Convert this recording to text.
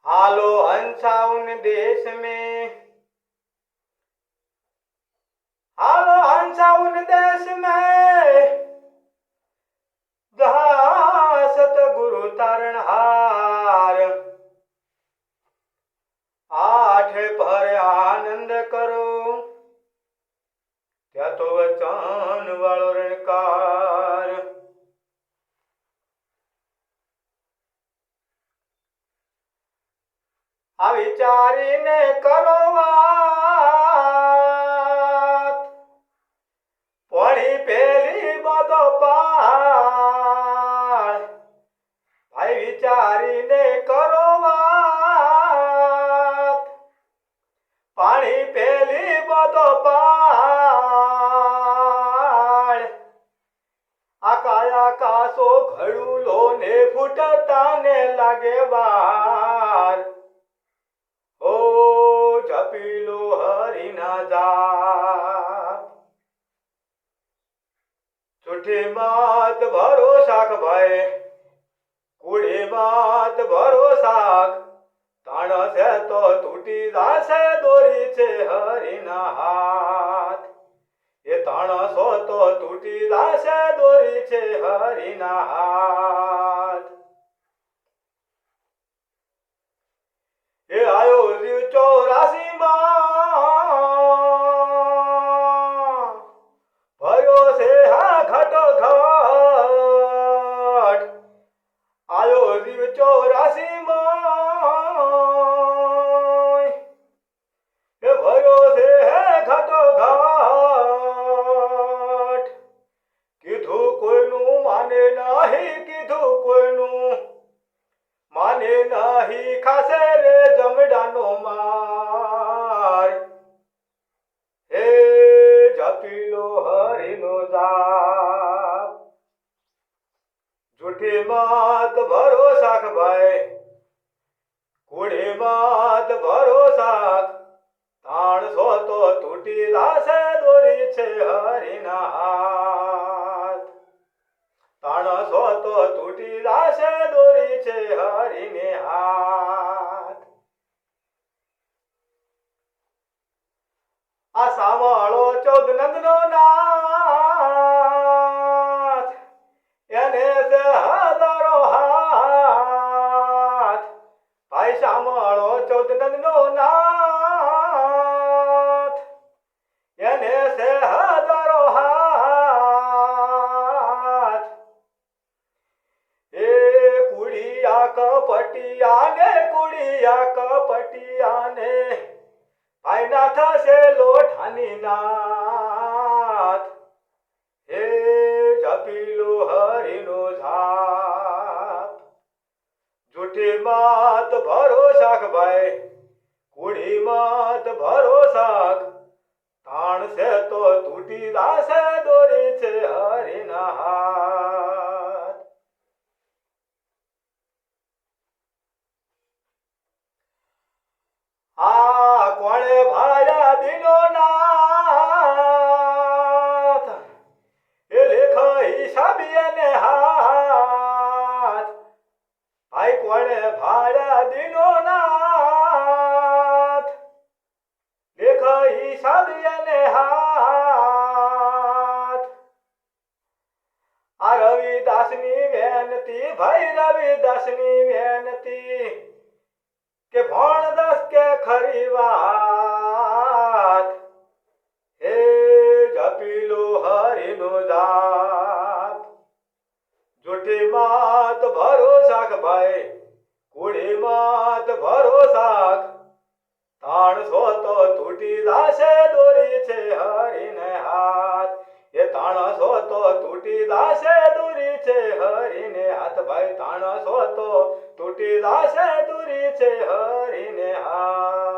हालो हंसाउन देश में, हालो हंसाउन देश में, जहाँ सतगुरु तारणहार। आठ पर आनंद करो, त्या तो वचन वाळो रणकार। आ विचारीने करो વાત, પડી પેલી બધો પાળ। ભાઈ વિચારીને કરો વાત, પાણી પેલી બધો પાળ। આકાશો ઘડુલો ને ફૂટતા ને લાગે વાર। ओ जपीलो हरि ना जाप, झूठी मात भरोसाक भाई, कूड़ी मात भरोसाक। ताण से तो तूटी जासे दोरी छे हरि ना हाथ। ये ताण सो तो तूटी जासे दोरी छे हरि ना हाथ। ये आयो जीव 84 માં, ભયો છે હા ઘટો ઘટ। આયો જીવ 84 માં, એ ભયો છે હે ઘટો ઘટ। કીધું કોઈનું માને નહીં, કીધું કોઈનું माने नहीं, खासे रे जमडानो मार। हे जपीलो हरिनो जाप, झूठी मात भरोसाक भाई, कूड़ी मात भरोसाक। ताण सो तो तूटी जासे दोरी छे हरिना हाथ। ताण सो तो तूटी जासे दोरी छे हरिने हाथ। आ सावळो 14 नंदनो नाथ, एने से हजारो हाथ। भाई सावळो 14 नंदनो नाथ, एने से हजारो हाथ। कपटिया ने कुड़िया कपटिया ने, भाई नाथ से लोठानी नाथ। हे जपीलो हरिनो झाप, झूठी मात भरोसाक भाई, कुड़ी मात भरोसाक। ताण से तो तूटी जासे दोरी छे हरिना हाथ। आ कोणे भाया दिनो नाथ, ए लेख हिसाबिये ने हाथ। भाई कोणे भाया दिनो नाथ, लेख हिसाबिये ने हाथ। आ रविदासनी वेनती, भाई रविदासनी वेनती, के भणदास के खरी बात। हे जपीलो हरिनो जाप, झूठी मात भरोसाक भाई, कूड़ी मात भरोसाक। ताण सो तो तूटी जासे दोरी छे हरिने हाथ। ये ताण सो तो तूटी जासे दोरी छे हरिने हाथ। भाई ताण सो तो तूटी जासे दोरी छे हरिने हाथ।